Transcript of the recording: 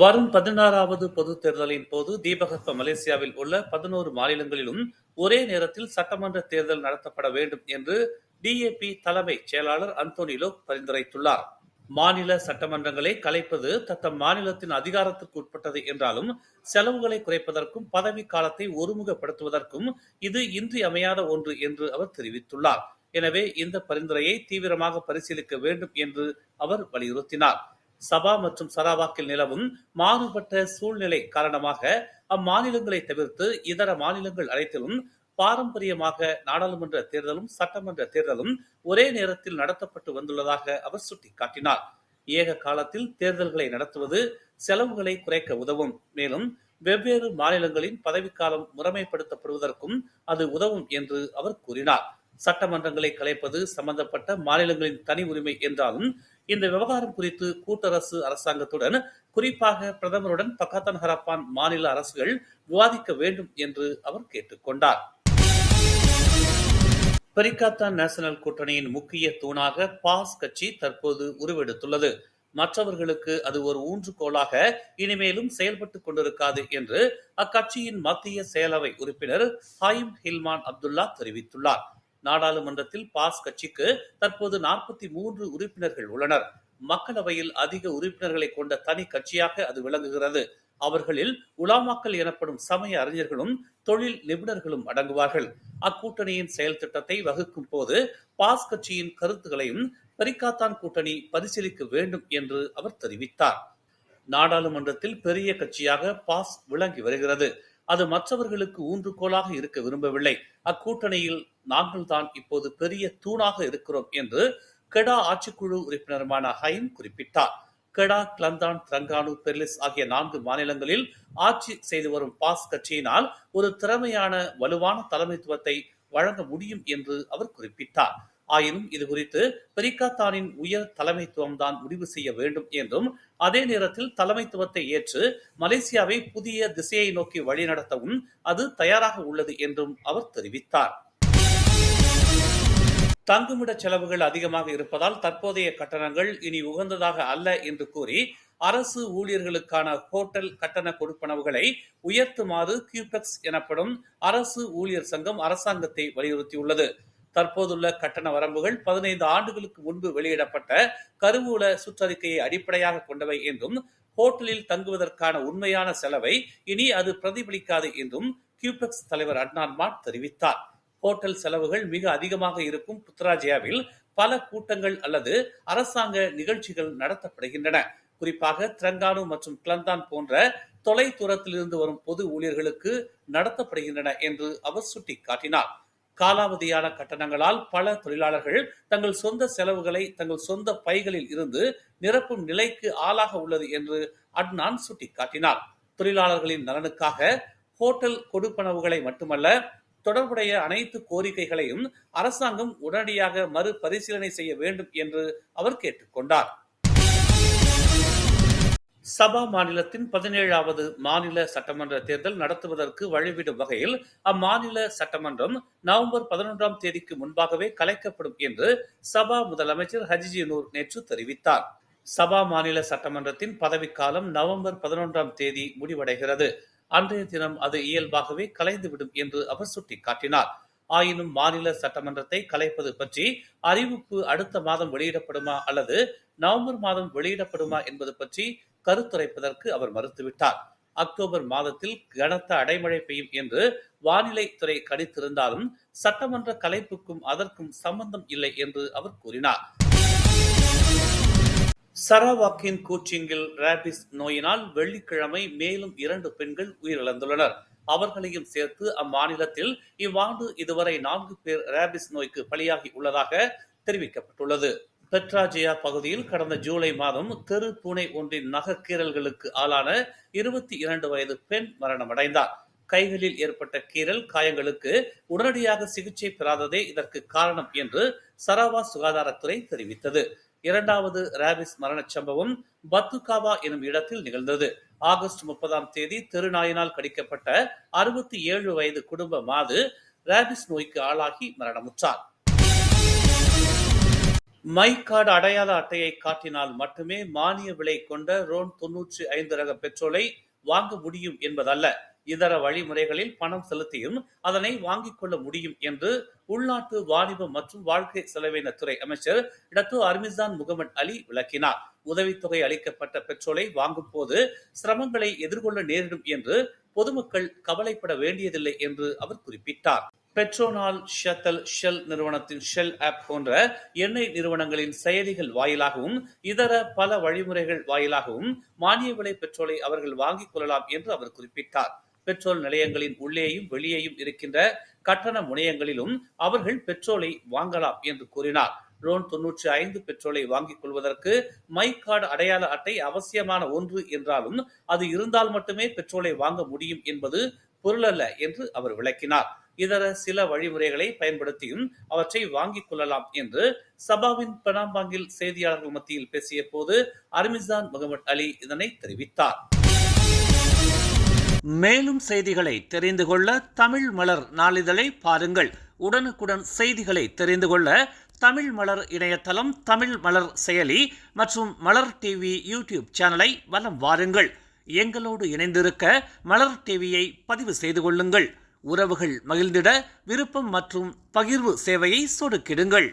வரும் 16வது பொதுத் தேர்தலின் போது தீபகற்ப மலேசியாவில் உள்ள 11 மாநிலங்களிலும் ஒரே நேரத்தில் சட்டமன்ற தேர்தல் நடத்தப்பட வேண்டும் என்று DAP தலைமை செயலாளர் அந்தோனி லோக் பரிந்துரைத்துள்ளார். மாநில சட்டமன்றங்களை கலைப்பது தத்தம் மாநிலத்தின் அதிகாரத்திற்கு உட்பட்டது என்றாலும் செலவுகளை குறைப்பதற்கும் பதவி காலத்தை ஒருமுகப்படுத்துவதற்கும் இது இன்றியமையாத ஒன்று என்று அவர் தெரிவித்துள்ளார். எனவே இந்த பரிந்துரையை தீவிரமாக பரிசீலிக்க வேண்டும் என்று அவர் வலியுறுத்தினார். சபா மற்றும் சரவாக்கில் நிலவும் மாறுபட்ட சூழ்நிலை காரணமாக அம்மாநிலங்களை தவிர்த்து இதர மாநிலங்கள் அனைத்திலும் பாரம்பரியமாக நாடாளுமன்ற தேர்தலும் சட்டமன்ற தேர்தலும் ஒரே நேரத்தில் நடத்தப்பட்டு வந்துள்ளதாக அவர் சுட்டிக்காட்டினார். ஏக காலத்தில் தேர்தல்களை நடத்துவது செலவுகளை குறைக்க உதவும். மேலும் வெவ்வேறு மாநிலங்களின் பதவிக்காலம் முறைமைப்படுத்தப்படுவதற்கும் அது உதவும் என்று அவர் கூறினார். சட்டமன்றங்களை கலைப்பது சம்பந்தப்பட்ட மாநிலங்களின் தனி உரிமை என்றாலும் இந்த விவகாரம் குறித்து கூட்டரசு அரசாங்கத்துடன் குறிப்பாக பிரதமருடன் பக்காத்தான் ஹரப்பான் மாநில அரசுகள் விவாதிக்க வேண்டும் என்று அவர் கேட்டுக்கொண்டார். பரிக்காத்தான் நேஷனல் கூட்டணியின் முக்கிய தூணாக பாஸ் கட்சி தற்போது உருவெடுத்துள்ளது. மற்றவர்களுக்கு அது ஒரு ஊன்றுகோலாக இனிமேலும் செயல்பட்டுக் கொண்டிருக்காது என்று அக்கட்சியின் மத்திய செயலவை உறுப்பினர் ஹாயிம் ஹில்மான் அப்துல்லா தெரிவித்துள்ளார். நாடாளுமன்றத்தில் பாஸ் கட்சிக்கு தற்போது 43 உறுப்பினர்கள் உள்ளனர். மக்களவையில் அதிக உறுப்பினர்களை கொண்ட தனி கட்சியாக அது விளங்குகிறது. அவர்களில் உலாமாக்கள் எனப்படும் சமய அறிஞர்களும் தொழில் நிபுணர்களும் அடங்குவார்கள். அக்கூட்டணியின் செயல் திட்டத்தை வகுக்கும் போது பாஸ் கட்சியின் கருத்துக்களையும் பரிக்காத்தான் கூட்டணி பரிசீலிக்க வேண்டும் என்று அவர் தெரிவித்தார். நாடாளுமன்றத்தில் பெரிய கட்சியாக பாஸ் விளங்கி வருகிறது. அது மற்றவர்களுக்கு ஊன்றுகோலாக இருக்க விரும்பவில்லை. அக்கூட்டணியில் நாங்கள் தான் இப்போது பெரிய தூணாக இருக்கிறோம் என்று கெடா ஆட்சிக்குழு உறுப்பினருமான ஹைம் குறிப்பிட்டார். கெடா, கிளந்தான், திரங்கானு, பெர்லிஸ் ஆகிய 4 மாநிலங்களில் ஆட்சி செய்து வரும் பாஸ் கட்சியினால் ஒரு திறமையான வலுவான தலைமைத்துவத்தை வழங்க முடியும் என்று அவர் குறிப்பிட்டார். ஆயினும் இது குறித்து பரிக்காத்தானின் உயர் தலைமைத்துவம் தான் முடிவு செய்ய வேண்டும் என்றும் அதே நேரத்தில் தலைமைத்துவத்தை ஏற்று மலேசியாவை புதிய திசையை நோக்கி வழிநடத்தவும் அது தயாராக உள்ளது என்றும் அவர் தெரிவித்தார். தங்குமிட செலவுகள் அதிகமாக இருப்பதால் தற்போதைய கட்டணங்கள் இனி உகந்ததாக அல்ல என்று கூறி அரசு ஊழியர்களுக்கான ஹோட்டல் கட்டண கொடுப்பனவுகளை உயர்த்துமாறு கியூபெக்ஸ் எனப்படும் அரசு ஊழியர் சங்கம் அரசாங்கத்தை வலியுறுத்தியுள்ளது. தற்போதுள்ள கட்டண வரம்புகள் 15 ஆண்டுகளுக்கு முன்பு வெளியிடப்பட்ட கருவூல சுற்றறிக்கையை அடிப்படையாக கொண்டவை என்றும் ஹோட்டலில் தங்குவதற்கான உண்மையான செலவை இனி அது பிரதிபலிக்காது என்றும் கியூபெக்ஸ் தலைவர் அட்னான் மாட் தெரிவித்தார். ஹோட்டல் செலவுகள் மிக அதிகமாக இருக்கும் புத்ராஜயாவில் பல கூட்டங்கள் அல்லது அரசாங்க நிகழ்ச்சிகள் நடத்தப்படுகின்றன. குறிப்பாக திரங்கானு மற்றும் கிளந்தான் போன்ற தொலை தூரத்திலிருந்து வரும் பொது ஊழியர்களுக்கு நடத்தப்படுகின்றன என்று அவர் சுட்டிக்காட்டினார். காலாவதியான கட்டணங்களால் பல தொழிலாளர்கள் தங்கள் சொந்த செலவுகளை தங்கள் சொந்த பைகளில் இருந்து நிரப்பும் நிலைக்கு ஆளாக உள்ளது என்று அட்னான் சுட்டிக்காட்டினார். தொழிலாளர்களின் நலனுக்காக ஹோட்டல் கொடுப்பனவுகளை மட்டுமல்ல, தொடர்புடைய அனைத்து கோரிக்கைகளையும் அரசாங்கம் உடனடியாக மறுபரிசீலனை செய்ய வேண்டும் என்று அவர் கேட்டுக்கொண்டார். சபா மாநிலத்தின் 17வது மாநில சட்டமன்ற தேர்தல் நடத்துவதற்கு வழிவிடும் வகையில் அம்மாநில சட்டமன்றம் நவம்பர் 11ஆம் தேதிக்கு முன்பாகவே கலைக்கப்படும் என்று சபா முதலமைச்சர் ஹஜிஜி நூர் நேற்று தெரிவித்தார். சபா மாநில சட்டமன்றத்தின் பதவிக்காலம் நவம்பர் 11ஆம் தேதி முடிவடைகிறது. அன்றைய தினம் அது இயல்பாகவே கலைந்துவிடும் என்று அவர் சுட்டிக்காட்டினார். ஆயினும் மாநில சட்டமன்றத்தை கலைப்பது பற்றி அறிவிப்பு அடுத்த மாதம் வெளியிடப்படுமா அல்லது நவம்பர் மாதம் வெளியிடப்படுமா என்பது பற்றி கருத்துரைப்பதற்கு அவர் மறுத்துவிட்டார். அக்டோபர் மாதத்தில் கனத்த அடைமழை பெய்யும் என்று வானிலை துறை கணித்திருந்தாலும் சட்டமன்ற கலைப்புக்கும் அதற்கும் சம்பந்தம் இல்லை என்று அவர் கூறினார். சரவாக்கின் கூச்சிங்கில் ரேபிஸ் நோயினால் வெள்ளிக்கிழமை மேலும் 2 பெண்கள் உயிரிழந்துள்ளனர். அவர்களையும் சேர்த்து அம்மாநிலத்தில் இவ்வாண்டு இதுவரை 4 பேர் ரேபிஸ் நோய்க்கு பலியாகி உள்ளதாக தெரிவிக்கப்பட்டுள்ளது. பெட்ராஜயா பகுதியில் கடந்த ஜூலை மாதம் தெரு பூனை ஒன்றின் நகக்கீறல்களுக்கு ஆளான 22 வயது பெண் மரணமடைந்தார். கைகளில் ஏற்பட்ட கீறல் காயங்களுக்கு உடனடியாக சிகிச்சை பெறாததே இதற்கு காரணம் என்று சரவா சுகாதாரத்துறை தெரிவித்தது. 2வது ரேபிஸ் மரணச் சம்பவம் பத்துகாவா எனும் இடத்தில் நிகழ்ந்தது. ஆகஸ்ட் 30ஆம் தேதி தெருநாயினால் கடிக்கப்பட்ட 67 வயது குடும்ப மாது ரேபிஸ் நோய்க்கு ஆளாகி மரணமுற்றார். மை கார்டு அடையாள அட்டையை காட்டினால் மட்டுமே மானிய விலை கொண்ட ரோன் 95 ரக பெட்ரோலை வாங்க முடியும் என்பதல்ல. இதர வழிமுறைகளில் பணம் செலுத்தியும் அதனை வாங்கிக் கொள்ள முடியும் என்று உள்நாட்டு வாணிபம் மற்றும் வாழ்க்கை செலவின துறை அமைச்சர் டத்து அர்மிசான் முகமது அலி விளக்கினார். உதவித்தொகை அளிக்கப்பட்ட பெட்ரோலை வாங்கும் போது சிரமங்களை எதிர்கொள்ள நேரிடும் என்று பொதுமக்கள் கவலைப்பட வேண்டியதில்லை என்று அவர் குறிப்பிட்டார். பெட்ரோனால், ஷெல் நிறுவனத்தின் ஷெல் ஆப் போன்ற எண்ணெய் நிறுவனங்களின் செயலிகள் வாயிலாகவும் இதர பல வழிமுறைகள் வாயிலாகவும் மானிய விலை பெட்ரோலை அவர்கள் வாங்கிக் கொள்ளலாம் என்று அவர் குறிப்பிட்டார். பெட்ரோல் நிலையங்களின் உள்ளேயும் வெளியேயும் இருக்கின்ற கட்டண முனையங்களிலும் அவர்கள் பெட்ரோலை வாங்கலாம் என்று கூறினார். ரோன் 95 பெட்ரோலை வாங்கிக் கொள்வதற்கு மை கார்டு அடையாள அட்டை அவசியமான ஒன்று என்றாலும் அது இருந்தால் மட்டுமே பெட்ரோலை வாங்க முடியும் என்பது பொருளல்ல என்று அவர் விளக்கினார். இதர சில வழிமுறைகளை பயன்படுத்தியும் அவற்றை வாங்கிக் கொள்ளலாம் என்று சபாவின் பெனாம்பாங்கில் செய்தியாளர்கள் மத்தியில் பேசிய போது அர்மிசான் முகமது அலி இதனை தெரிவித்தார். மேலும் செய்திகளை தெரிந்து கொள்ள தமிழ் மலர் நாளிதழை பாருங்கள். உடனுக்குடன் செய்திகளை தெரிந்து கொள்ள தமிழ் மலர் இணையதளம், தமிழ் மலர் செயலி மற்றும் மலர் டிவி யூடியூப் சேனலை வலம் வாருங்கள். எங்களோடு இணைந்திருக்க மலர் டிவியை பதிவு செய்து கொள்ளுங்கள். உறவுகள் மகிழ்ந்திட விருப்பம் மற்றும் பகிர்வு சேவையை சொடுக்கிடுங்கள்.